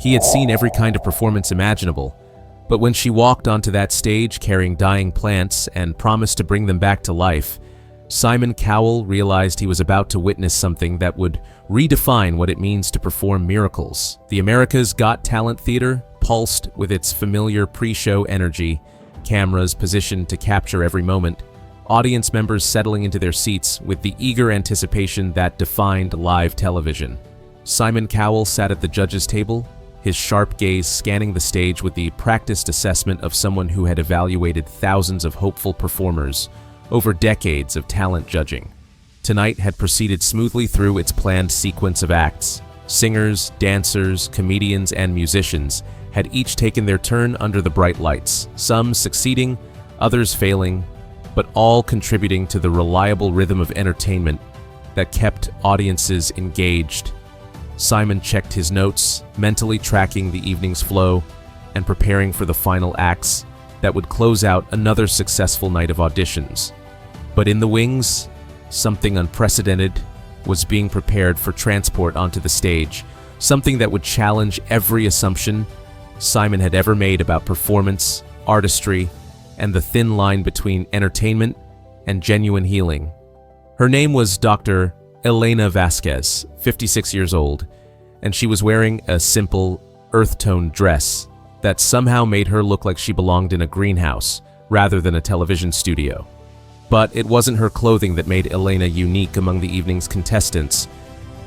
He had seen every kind of performance imaginable, but when she walked onto that stage carrying dying plants and promised to bring them back to life, Simon Cowell realized he was about to witness something that would redefine what it means to perform miracles. The America's Got Talent Theater pulsed with its familiar pre-show energy, cameras positioned to capture every moment, audience members settling into their seats with the eager anticipation that defined live television. Simon Cowell sat at the judges' table, his sharp gaze scanning the stage with the practiced assessment of someone who had evaluated thousands of hopeful performers over decades of talent judging. Tonight had proceeded smoothly through its planned sequence of acts. Singers, dancers, comedians, and musicians had each taken their turn under the bright lights, some succeeding, others failing, but all contributing to the reliable rhythm of entertainment that kept audiences engaged. Simon checked his notes, mentally tracking the evening's flow and preparing for the final acts that would close out another successful night of auditions. But in the wings, something unprecedented was being prepared for transport onto the stage, something that would challenge every assumption Simon had ever made about performance, artistry, and the thin line between entertainment and genuine healing. Her name was Dr. Elena Vasquez, 56 years old, and she was wearing a simple, earth-toned dress that somehow made her look like she belonged in a greenhouse rather than a television studio. But it wasn't her clothing that made Elena unique among the evening's contestants.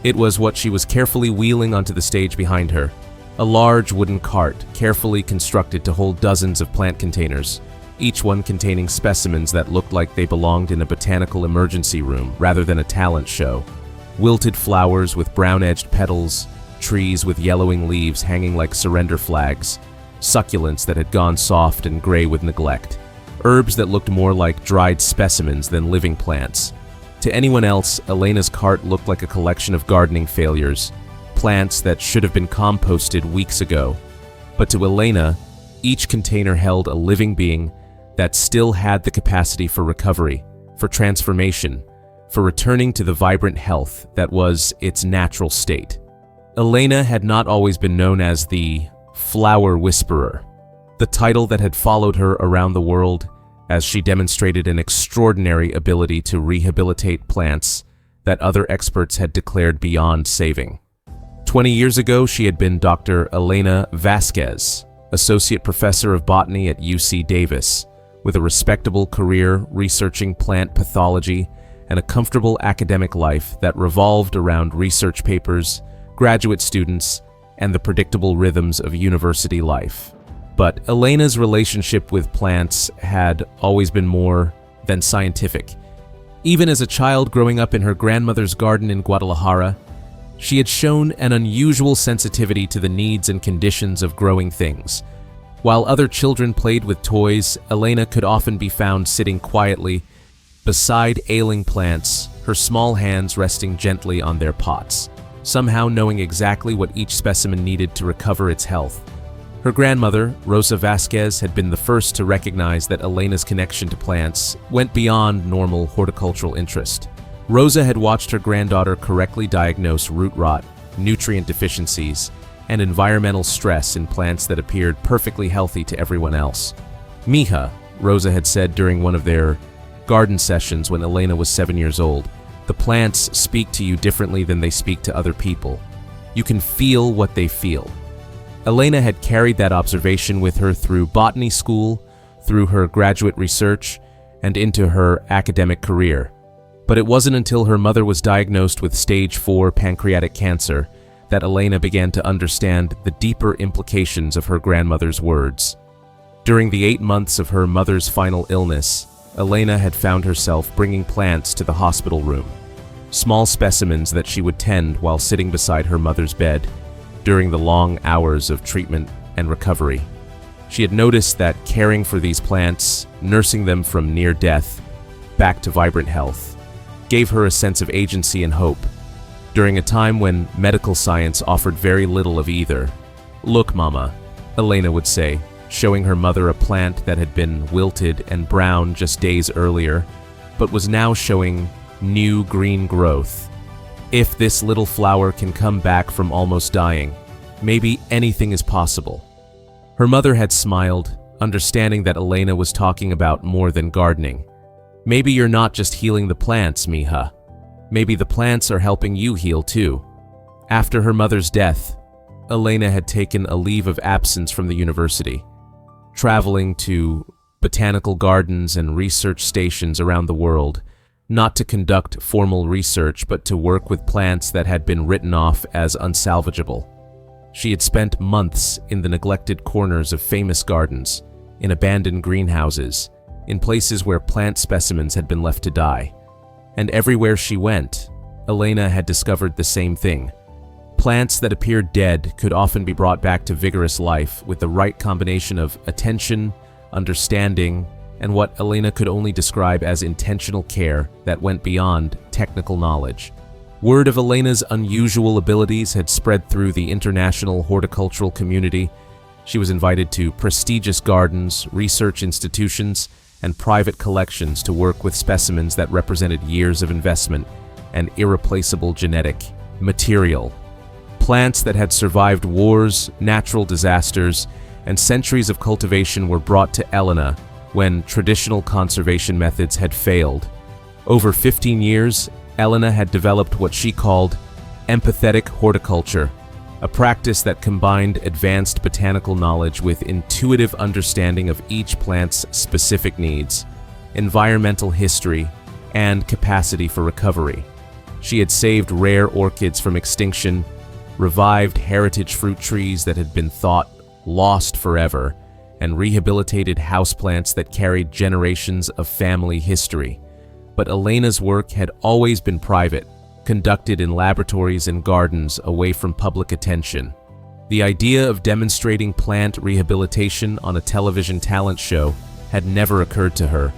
It was what she was carefully wheeling onto the stage behind her, a large wooden cart carefully constructed to hold dozens of plant containers, each one containing specimens that looked like they belonged in a botanical emergency room rather than a talent show. Wilted flowers with brown-edged petals, trees with yellowing leaves hanging like surrender flags, succulents that had gone soft and gray with neglect, herbs that looked more like dried specimens than living plants. To anyone else, Elena's cart looked like a collection of gardening failures, plants that should have been composted weeks ago. But to Elena, each container held a living being that still had the capacity for recovery, for transformation, for returning to the vibrant health that was its natural state. Elena had not always been known as the Flower Whisperer, the title that had followed her around the world as she demonstrated an extraordinary ability to rehabilitate plants that other experts had declared beyond saving. 20 years ago, she had been Dr. Elena Vasquez, Associate Professor of Botany at UC Davis, with a respectable career researching plant pathology and a comfortable academic life that revolved around research papers, graduate students, and the predictable rhythms of university life. But Elena's relationship with plants had always been more than scientific. Even as a child growing up in her grandmother's garden in Guadalajara, she had shown an unusual sensitivity to the needs and conditions of growing things. While other children played with toys, Elena could often be found sitting quietly beside ailing plants, her small hands resting gently on their pots, somehow knowing exactly what each specimen needed to recover its health. Her grandmother, Rosa Vasquez, had been the first to recognize that Elena's connection to plants went beyond normal horticultural interest. Rosa had watched her granddaughter correctly diagnose root rot, nutrient deficiencies, and environmental stress in plants that appeared perfectly healthy to everyone else. "Mija," Rosa had said during one of their garden sessions when Elena was 7 years old, "the plants speak to you differently than they speak to other people. You can feel what they feel." Elena had carried that observation with her through botany school, through her graduate research, and into her academic career. But it wasn't until her mother was diagnosed with stage 4 pancreatic cancer that Elena began to understand the deeper implications of her grandmother's words. During the 8 months of her mother's final illness, Elena had found herself bringing plants to the hospital room, small specimens that she would tend while sitting beside her mother's bed during the long hours of treatment and recovery. She had noticed that caring for these plants, nursing them from near death back to vibrant health, gave her a sense of agency and hope, during a time when medical science offered very little of either. "Look, Mama," Elena would say, showing her mother a plant that had been wilted and brown just days earlier, but was now showing new green growth. "If this little flower can come back from almost dying, Maybe anything is possible. Her mother had smiled, understanding that Elena was talking about more than gardening. Maybe you're not just healing the plants, Mija. Maybe the plants are helping you heal too. After her mother's death, Elena had taken a leave of absence from the university, traveling to botanical gardens and research stations around the world, not to conduct formal research but to work with plants that had been written off as unsalvageable. She had spent months in the neglected corners of famous gardens, in abandoned greenhouses, in places where plant specimens had been left to die. And everywhere she went, Elena had discovered the same thing. Plants that appeared dead could often be brought back to vigorous life with the right combination of attention, understanding, and what Elena could only describe as intentional care that went beyond technical knowledge. Word of Elena's unusual abilities had spread through the international horticultural community. She was invited to prestigious gardens, research institutions, and private collections to work with specimens that represented years of investment and irreplaceable genetic material. Plants that had survived wars, natural disasters, and centuries of cultivation were brought to Elena when traditional conservation methods had failed. Over 15 years, Elena had developed what she called empathetic horticulture, a practice that combined advanced botanical knowledge with intuitive understanding of each plant's specific needs, environmental history, and capacity for recovery. She had saved rare orchids from extinction, revived heritage fruit trees that had been thought lost forever, and rehabilitated houseplants that carried generations of family history. But Elena's work had always been private, conducted in laboratories and gardens away from public attention. The idea of demonstrating plant rehabilitation on a television talent show had never occurred to her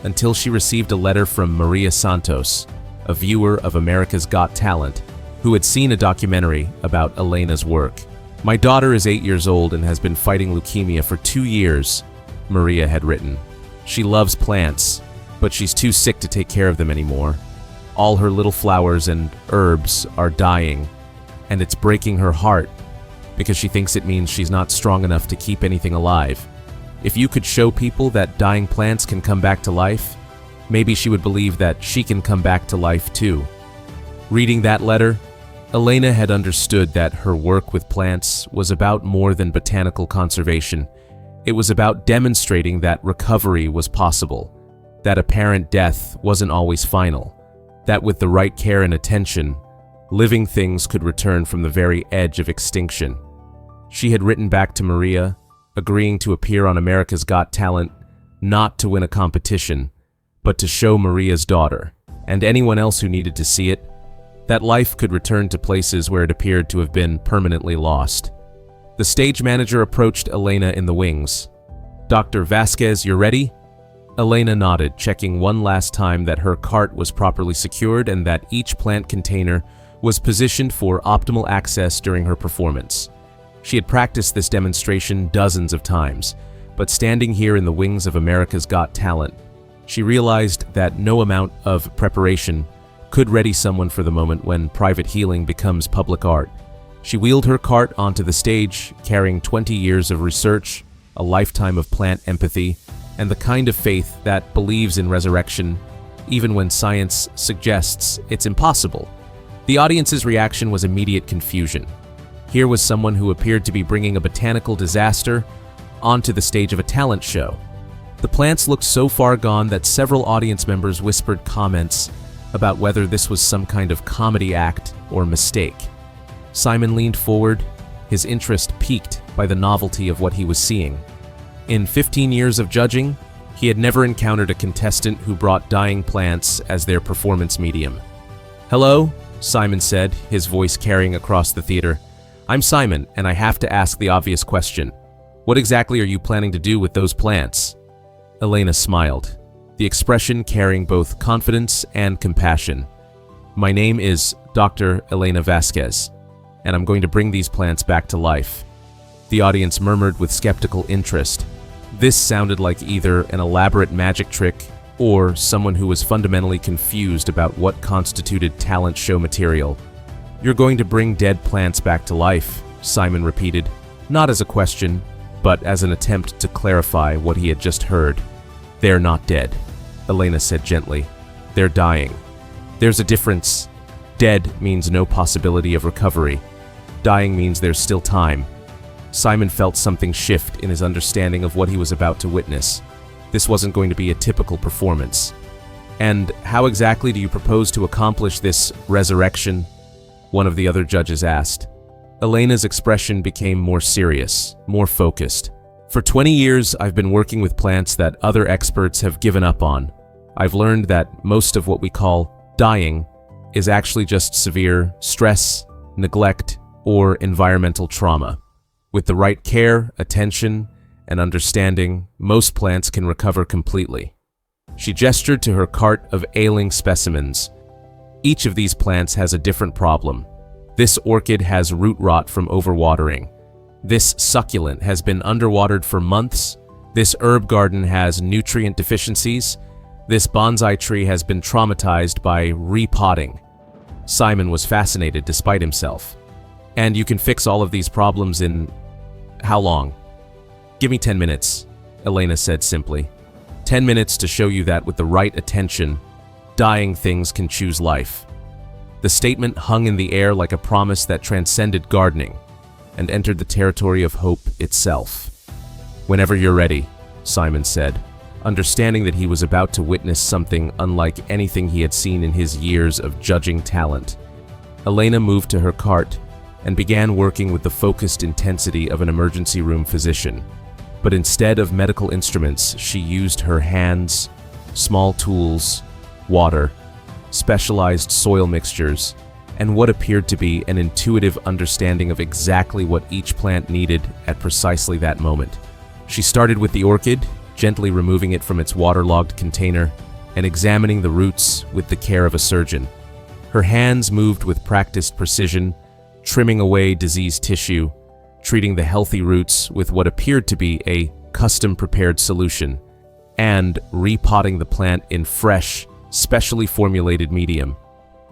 until she received a letter from Maria Santos, a viewer of America's Got Talent, who had seen a documentary about Elena's work. "My daughter is 8 years old and has been fighting leukemia for 2 years," Maria had written. "She loves plants, but she's too sick to take care of them anymore. All her little flowers and herbs are dying, and it's breaking her heart because she thinks it means she's not strong enough to keep anything alive. If you could show people that dying plants can come back to life, maybe she would believe that she can come back to life too." Reading that letter, Elena had understood that her work with plants was about more than botanical conservation. It was about demonstrating that recovery was possible, that apparent death wasn't always final, that with the right care and attention, living things could return from the very edge of extinction. She had written back to Maria, agreeing to appear on America's Got Talent, not to win a competition, but to show Maria's daughter, and anyone else who needed to see it, that life could return to places where it appeared to have been permanently lost. The stage manager approached Elena in the wings. "Dr. Vasquez, you're ready?" Elena nodded, checking one last time that her cart was properly secured and that each plant container was positioned for optimal access during her performance. She had practiced this demonstration dozens of times, but standing here in the wings of America's Got Talent, she realized that no amount of preparation could ready someone for the moment when private healing becomes public art. She wheeled her cart onto the stage, carrying 20 years of research, a lifetime of plant empathy, and the kind of faith that believes in resurrection, even when science suggests it's impossible. The audience's reaction was immediate confusion. Here was someone who appeared to be bringing a botanical disaster onto the stage of a talent show. The plants looked so far gone that several audience members whispered comments about whether this was some kind of comedy act or mistake. Simon leaned forward, his interest piqued by the novelty of what he was seeing. In 15 years of judging, he had never encountered a contestant who brought dying plants as their performance medium. "Hello," Simon said, his voice carrying across the theater. "I'm Simon, and I have to ask the obvious question. What exactly are you planning to do with those plants?" Elena smiled, the expression carrying both confidence and compassion. "My name is Dr. Elena Vasquez, and I'm going to bring these plants back to life." The audience murmured with skeptical interest. This sounded like either an elaborate magic trick or someone who was fundamentally confused about what constituted talent show material. "You're going to bring dead plants back to life," Simon repeated, not as a question, but as an attempt to clarify what he had just heard. They're not dead, Elena said gently. They're dying. There's a difference. Dead means no possibility of recovery. Dying means there's still time. Simon felt something shift in his understanding of what he was about to witness. This wasn't going to be a typical performance. And how exactly do you propose to accomplish this resurrection? One of the other judges asked. Elena's expression became more serious, more focused. For 20 years, I've been working with plants that other experts have given up on. I've learned that most of what we call dying is actually just severe stress, neglect, or environmental trauma. With the right care, attention, and understanding, most plants can recover completely. She gestured to her cart of ailing specimens. Each of these plants has a different problem. This orchid has root rot from overwatering. This succulent has been underwatered for months. This herb garden has nutrient deficiencies. This bonsai tree has been traumatized by repotting. Simon was fascinated despite himself. And you can fix all of these problems in how long? Give me 10 minutes, Elena said simply. 10 minutes to show you that with the right attention, dying things can choose life. The statement hung in the air like a promise that transcended gardening and entered the territory of hope itself. Whenever you're ready, Simon said, understanding that he was about to witness something unlike anything he had seen in his years of judging talent. Elena moved to her cart and began working with the focused intensity of an emergency room physician. But instead of medical instruments, she used her hands, small tools, water, specialized soil mixtures, and what appeared to be an intuitive understanding of exactly what each plant needed at precisely that moment. She started with the orchid, gently removing it from its waterlogged container and examining the roots with the care of a surgeon. Her hands moved with practiced precision, trimming away diseased tissue, treating the healthy roots with what appeared to be a custom-prepared solution, and repotting the plant in fresh, specially formulated medium.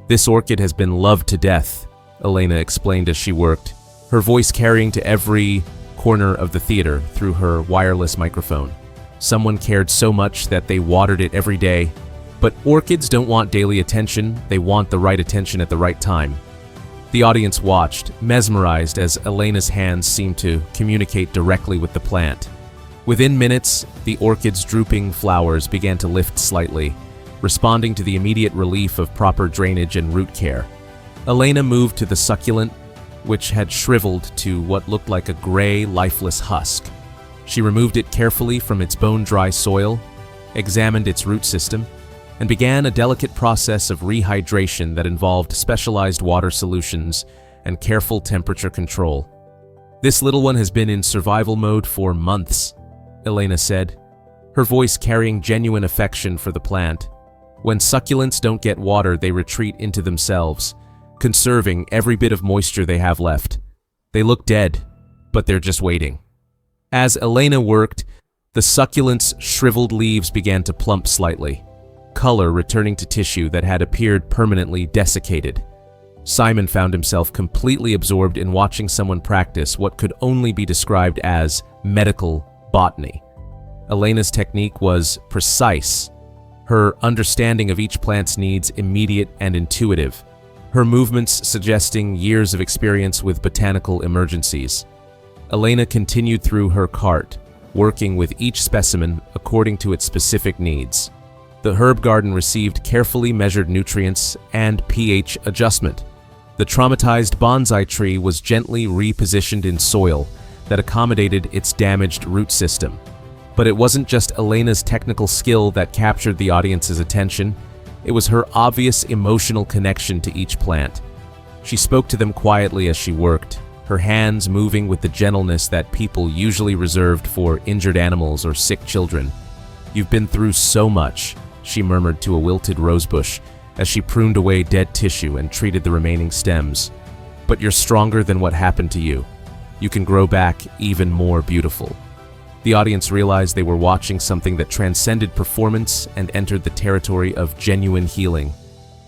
This orchid has been loved to death, Elena explained as she worked, her voice carrying to every corner of the theater through her wireless microphone. Someone cared so much that they watered it every day. But orchids don't want daily attention, they want the right attention at the right time. The audience watched, mesmerized as Elena's hands seemed to communicate directly with the plant. Within minutes, the orchid's drooping flowers began to lift slightly, responding to the immediate relief of proper drainage and root care. Elena moved to the succulent, which had shriveled to what looked like a gray, lifeless husk. She removed it carefully from its bone-dry soil, examined its root system, and began a delicate process of rehydration that involved specialized water solutions and careful temperature control. This little one has been in survival mode for months, Elena said, her voice carrying genuine affection for the plant. When succulents don't get water, they retreat into themselves, conserving every bit of moisture they have left. They look dead, but they're just waiting. As Elena worked, the succulent's shriveled leaves began to plump slightly, color returning to tissue that had appeared permanently desiccated. Simon found himself completely absorbed in watching someone practice what could only be described as medical botany. Elena's technique was precise, her understanding of each plant's needs immediate and intuitive, her movements suggesting years of experience with botanical emergencies. Elena continued through her cart, working with each specimen according to its specific needs. The herb garden received carefully measured nutrients and pH adjustment. The traumatized bonsai tree was gently repositioned in soil that accommodated its damaged root system. But it wasn't just Elena's technical skill that captured the audience's attention, it was her obvious emotional connection to each plant. She spoke to them quietly as she worked, her hands moving with the gentleness that people usually reserved for injured animals or sick children. "You've been through so much," she murmured to a wilted rosebush as she pruned away dead tissue and treated the remaining stems. "But you're stronger than what happened to you. You can grow back even more beautiful." The audience realized they were watching something that transcended performance and entered the territory of genuine healing.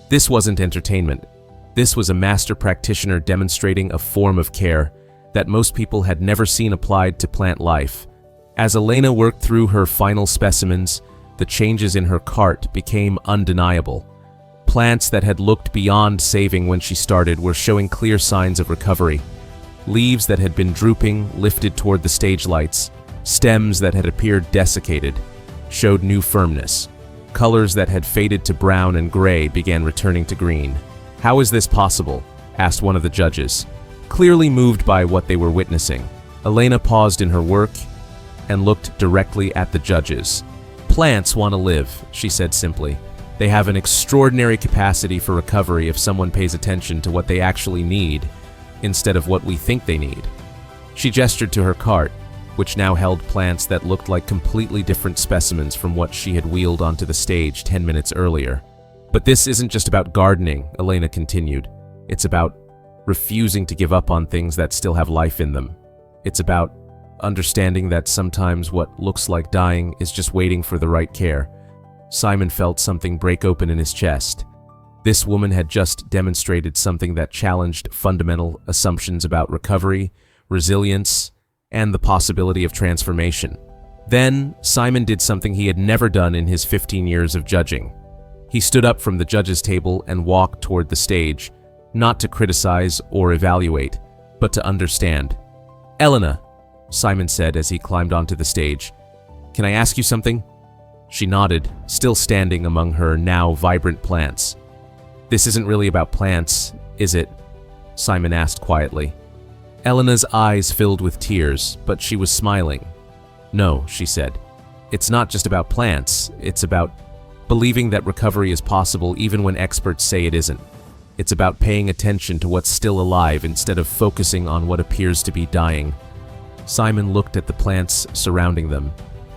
This wasn't entertainment. This was a master practitioner demonstrating a form of care that most people had never seen applied to plant life. As Elena worked through her final specimens, the changes in her cart became undeniable. Plants that had looked beyond saving when she started were showing clear signs of recovery. Leaves that had been drooping lifted toward the stage lights. Stems that had appeared desiccated showed new firmness. Colors that had faded to brown and gray began returning to green. "How is this possible?" asked one of the judges, clearly moved by what they were witnessing. Elena paused in her work and looked directly at the judges. "Plants want to live," she said simply. "They have an extraordinary capacity for recovery if someone pays attention to what they actually need instead of what we think they need." She gestured to her cart, which now held plants that looked like completely different specimens from what she had wheeled onto the stage 10 minutes earlier. "But this isn't just about gardening," Elena continued. "It's about refusing to give up on things that still have life in them. It's about understanding that sometimes what looks like dying is just waiting for the right care." Simon felt something break open in his chest. This woman had just demonstrated something that challenged fundamental assumptions about recovery, resilience, and the possibility of transformation. Then, Simon did something he had never done in his 15 years of judging. He stood up from the judges' table and walked toward the stage, not to criticize or evaluate, but to understand. "Elena," Simon said as he climbed onto the stage, "can I ask you something?" She nodded, still standing among her now vibrant plants. "This isn't really about plants, is it?" Simon asked quietly. Elena's eyes filled with tears, but she was smiling. "No," she said. "It's not just about plants, it's about believing that recovery is possible even when experts say it isn't. It's about paying attention to what's still alive instead of focusing on what appears to be dying." Simon looked at the plants surrounding them,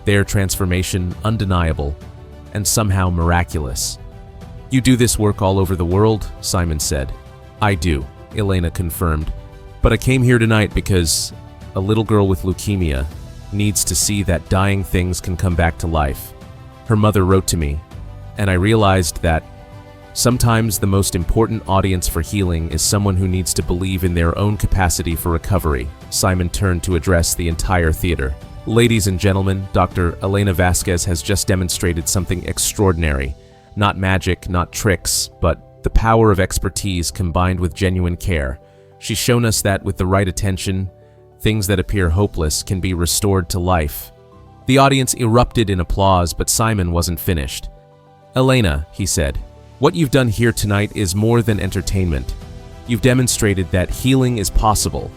their transformation undeniable and somehow miraculous. "You do this work all over the world?" Simon said. "I do," Elena confirmed. "But I came here tonight because a little girl with leukemia needs to see that dying things can come back to life. Her mother wrote to me, and I realized that sometimes the most important audience for healing is someone who needs to believe in their own capacity for recovery." Simon turned to address the entire theater. "Ladies and gentlemen, Dr. Elena Vasquez has just demonstrated something extraordinary. Not magic, not tricks, but the power of expertise combined with genuine care. She's shown us that with the right attention, things that appear hopeless can be restored to life." The audience erupted in applause, but Simon wasn't finished. "Elena," he said, "what you've done here tonight is more than entertainment. You've demonstrated that healing is possible,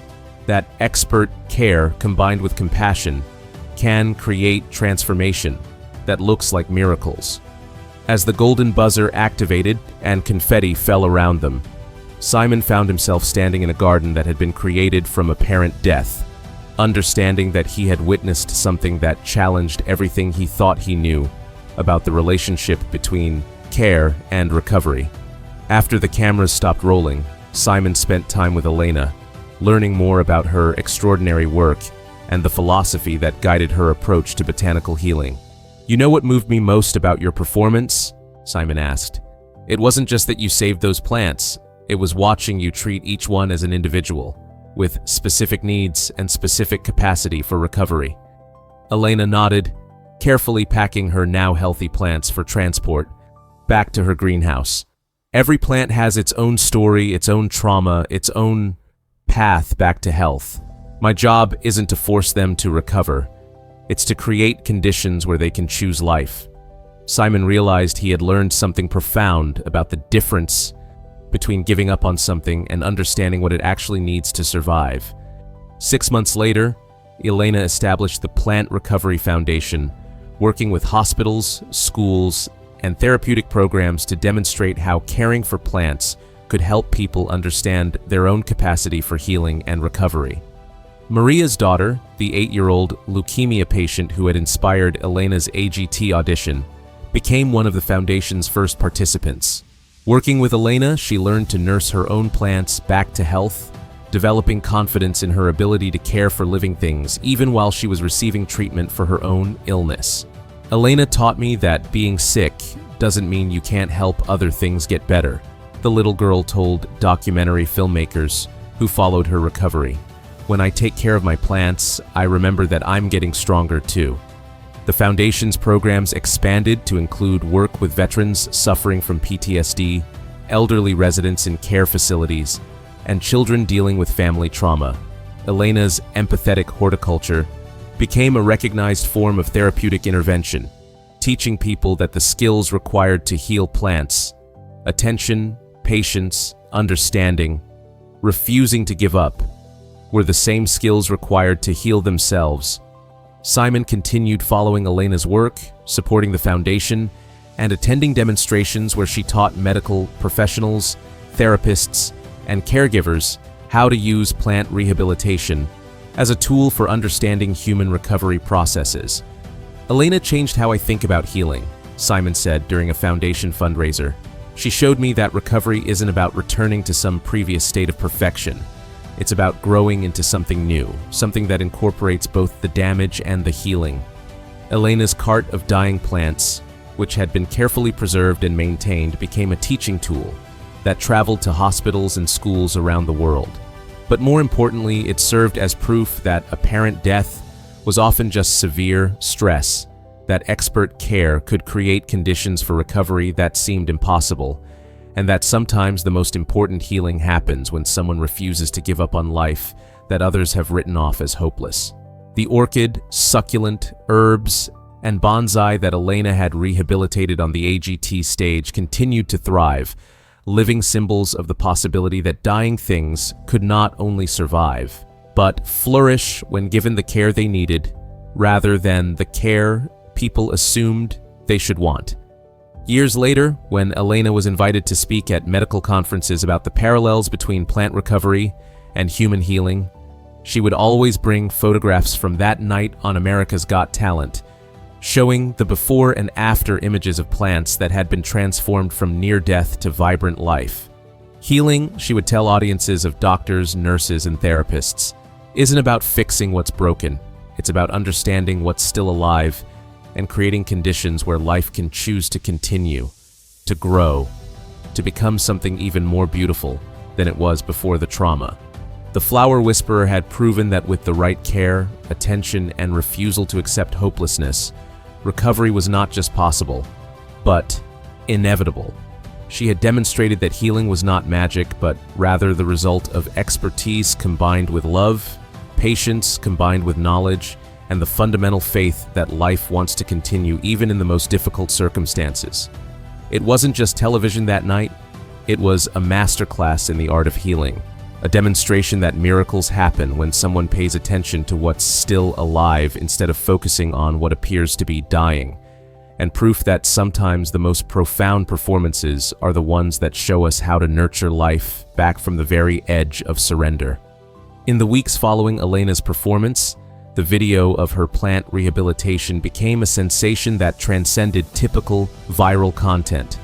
that expert care combined with compassion can create transformation that looks like miracles." As the golden buzzer activated and confetti fell around them, Simon found himself standing in a garden that had been created from apparent death, understanding that he had witnessed something that challenged everything he thought he knew about the relationship between care and recovery. After the cameras stopped rolling, Simon spent time with Elena, learning more about her extraordinary work and the philosophy that guided her approach to botanical healing. "You know what moved me most about your performance?" Simon asked. "It wasn't just that you saved those plants, it was watching you treat each one as an individual, with specific needs and specific capacity for recovery." Elena nodded, carefully packing her now healthy plants for transport back to her greenhouse. "Every plant has its own story, its own trauma, its own path back to health. My job isn't to force them to recover. It's to create conditions where they can choose life." Simon realized he had learned something profound about the difference between giving up on something and understanding what it actually needs to survive. 6 months later, Elena established the Plant Recovery Foundation, working with hospitals, schools, and therapeutic programs to demonstrate how caring for plants could help people understand their own capacity for healing and recovery. Maria's daughter, the 8-year-old leukemia patient who had inspired Elena's AGT audition, became one of the foundation's first participants. Working with Elena, she learned to nurse her own plants back to health, developing confidence in her ability to care for living things even while she was receiving treatment for her own illness. "Elena taught me that being sick doesn't mean you can't help other things get better," the little girl told documentary filmmakers who followed her recovery. When I take care of my plants, I remember that I'm getting stronger too. The Foundation's programs expanded to include work with veterans suffering from PTSD, elderly residents in care facilities, and children dealing with family trauma. Elena's empathetic horticulture became a recognized form of therapeutic intervention, teaching people that the skills required to heal plants, attention, patience, understanding, refusing to give up, were the same skills required to heal themselves. Simon continued following Elena's work, supporting the Foundation, and attending demonstrations where she taught medical professionals, therapists, and caregivers how to use plant rehabilitation as a tool for understanding human recovery processes. "Elena changed how I think about healing," Simon said during a Foundation fundraiser. "She showed me that recovery isn't about returning to some previous state of perfection. It's about growing into something new, something that incorporates both the damage and the healing." Elena's cart of dying plants, which had been carefully preserved and maintained, became a teaching tool that traveled to hospitals and schools around the world. But more importantly, it served as proof that apparent death was often just severe stress, that expert care could create conditions for recovery that seemed impossible, and that sometimes the most important healing happens when someone refuses to give up on life that others have written off as hopeless. The orchid, succulent, herbs, and bonsai that Elena had rehabilitated on the AGT stage continued to thrive, living symbols of the possibility that dying things could not only survive, but flourish when given the care they needed, rather than the care people assumed they should want. Years later, when Elena was invited to speak at medical conferences about the parallels between plant recovery and human healing, she would always bring photographs from that night on America's Got Talent, showing the before and after images of plants that had been transformed from near death to vibrant life. Healing, she would tell audiences of doctors, nurses, and therapists, isn't about fixing what's broken. It's about understanding what's still alive and creating conditions where life can choose to continue, to grow, to become something even more beautiful than it was before the trauma. The flower whisperer had proven that with the right care, attention, and refusal to accept hopelessness, recovery was not just possible, but inevitable. She had demonstrated that healing was not magic, but rather the result of expertise combined with love, patience combined with knowledge, and the fundamental faith that life wants to continue even in the most difficult circumstances. It wasn't just television that night, it was a masterclass in the art of healing, a demonstration that miracles happen when someone pays attention to what's still alive instead of focusing on what appears to be dying, and proof that sometimes the most profound performances are the ones that show us how to nurture life back from the very edge of surrender. In the weeks following Elena's performance, the video of her plant rehabilitation became a sensation that transcended typical viral content.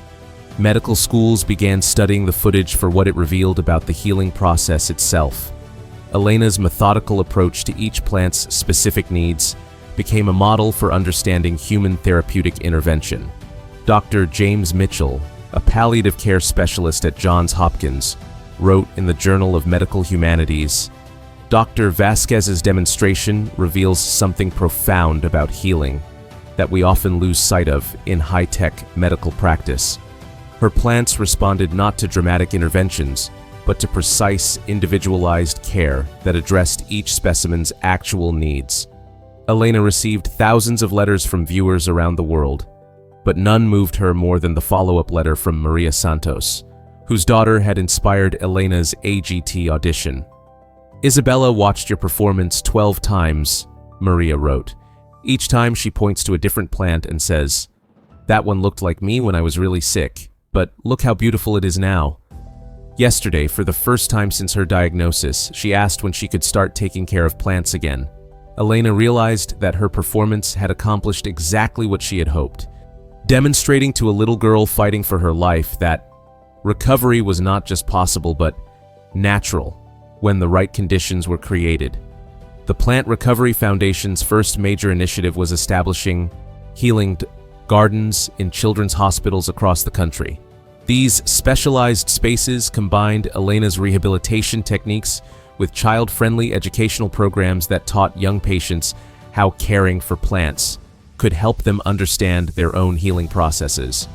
Medical schools began studying the footage for what it revealed about the healing process itself. Elena's methodical approach to each plant's specific needs became a model for understanding human therapeutic intervention. Dr. James Mitchell, a palliative care specialist at Johns Hopkins, wrote in the Journal of Medical Humanities, "Dr. Vasquez's demonstration reveals something profound about healing that we often lose sight of in high-tech medical practice. Her plants responded not to dramatic interventions, but to precise, individualized care that addressed each specimen's actual needs." Elena received thousands of letters from viewers around the world, but none moved her more than the follow-up letter from Maria Santos, whose daughter had inspired Elena's AGT audition. "Isabella watched your performance 12 times, Maria wrote. Each time she points to a different plant and says, 'That one looked like me when I was really sick, but look how beautiful it is now.' Yesterday, for the first time since her diagnosis, she asked when she could start taking care of plants again. Elena realized that her performance had accomplished exactly what she had hoped, demonstrating to a little girl fighting for her life that recovery was not just possible but natural when the right conditions were created. The Plant Recovery Foundation's first major initiative was establishing healing gardens in children's hospitals across the country. These specialized spaces combined Elena's rehabilitation techniques with child-friendly educational programs that taught young patients how caring for plants could help them understand their own healing processes.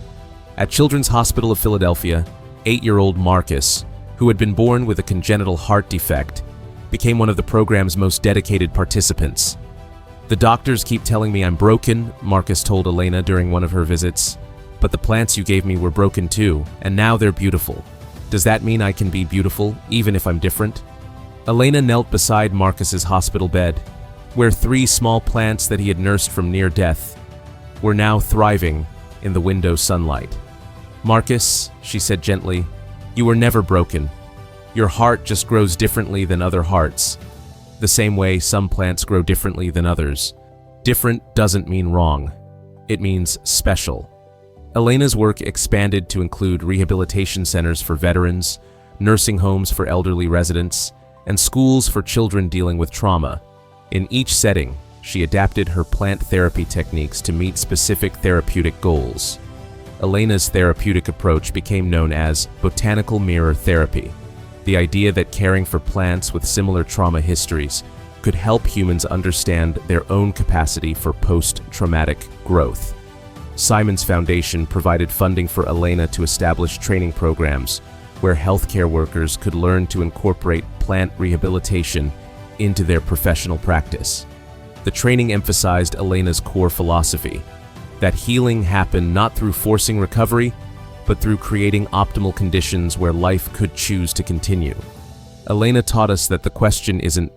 At Children's Hospital of Philadelphia, 8-year-old Marcus, who had been born with a congenital heart defect, became one of the program's most dedicated participants. "The doctors keep telling me I'm broken," Marcus told Elena during one of her visits. "But the plants you gave me were broken too, and now they're beautiful. Does that mean I can be beautiful, even if I'm different?" Elena knelt beside Marcus's hospital bed, where 3 small plants that he had nursed from near death were now thriving in the window sunlight. "Marcus," she said gently, "you were never broken. Your heart just grows differently than other hearts, the same way some plants grow differently than others. Different doesn't mean wrong. It means special." Elena's work expanded to include rehabilitation centers for veterans, nursing homes for elderly residents, and schools for children dealing with trauma. In each setting, she adapted her plant therapy techniques to meet specific therapeutic goals. Elena's therapeutic approach became known as botanical mirror therapy, the idea that caring for plants with similar trauma histories could help humans understand their own capacity for post-traumatic growth. Simon's Foundation provided funding for Elena to establish training programs where healthcare workers could learn to incorporate plant rehabilitation into their professional practice. The training emphasized Elena's core philosophy, that healing happened not through forcing recovery, but through creating optimal conditions where life could choose to continue. Elena taught us that the question isn't,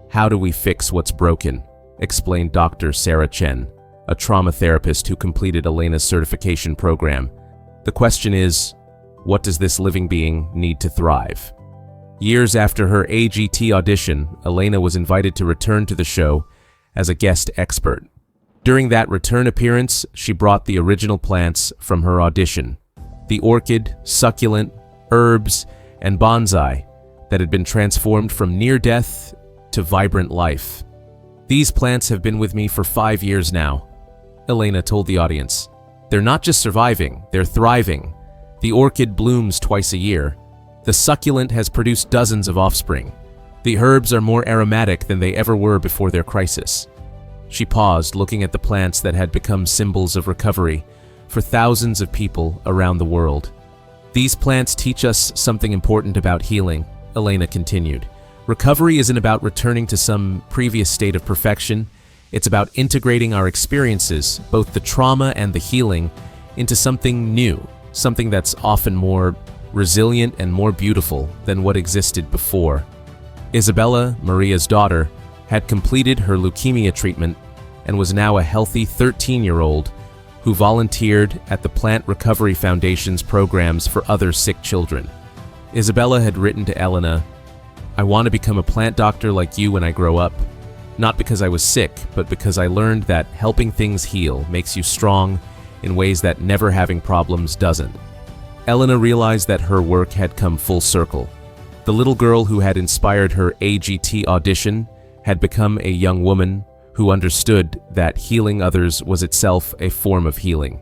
"How do we fix what's broken?" explained Dr. Sarah Chen, a trauma therapist who completed Elena's certification program. "The question is, what does this living being need to thrive?" Years after her AGT audition, Elena was invited to return to the show as a guest expert. During that return appearance, she brought the original plants from her audition, the orchid, succulent, herbs, and bonsai that had been transformed from near death to vibrant life. "These plants have been with me for 5 years now," Elena told the audience. "They're not just surviving, they're thriving. The orchid blooms twice a year. The succulent has produced dozens of offspring. The herbs are more aromatic than they ever were before their crisis." She paused, looking at the plants that had become symbols of recovery for thousands of people around the world. "These plants teach us something important about healing," Elena continued. "Recovery isn't about returning to some previous state of perfection. It's about integrating our experiences, both the trauma and the healing, into something new, something that's often more resilient and more beautiful than what existed before." Isabella, Maria's daughter, had completed her leukemia treatment and was now a healthy 13-year-old who volunteered at the Plant Recovery Foundation's programs for other sick children. Isabella had written to Elena, "I want to become a plant doctor like you when I grow up. Not because I was sick, but because I learned that helping things heal makes you strong in ways that never having problems doesn't." Elena realized that her work had come full circle. The little girl who had inspired her AGT audition had become a young woman who understood that healing others was itself a form of healing.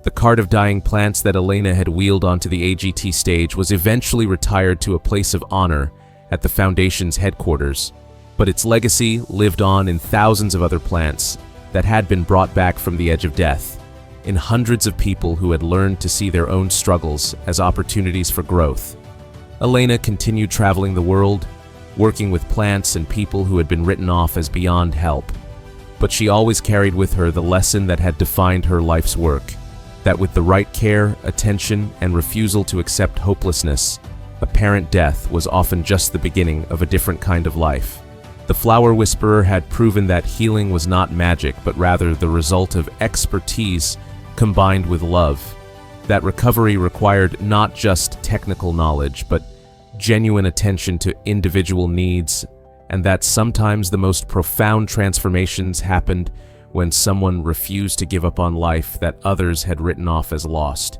The cart of dying plants that Elena had wheeled onto the AGT stage was eventually retired to a place of honor at the Foundation's headquarters, but its legacy lived on in thousands of other plants that had been brought back from the edge of death, in hundreds of people who had learned to see their own struggles as opportunities for growth. Elena continued traveling the world, working with plants and people who had been written off as beyond help. But she always carried with her the lesson that had defined her life's work, that with the right care, attention, and refusal to accept hopelessness, apparent death was often just the beginning of a different kind of life. The flower whisperer had proven that healing was not magic, but rather the result of expertise combined with love, that recovery required not just technical knowledge, but genuine attention to individual needs, and that sometimes the most profound transformations happened when someone refused to give up on life that others had written off as lost.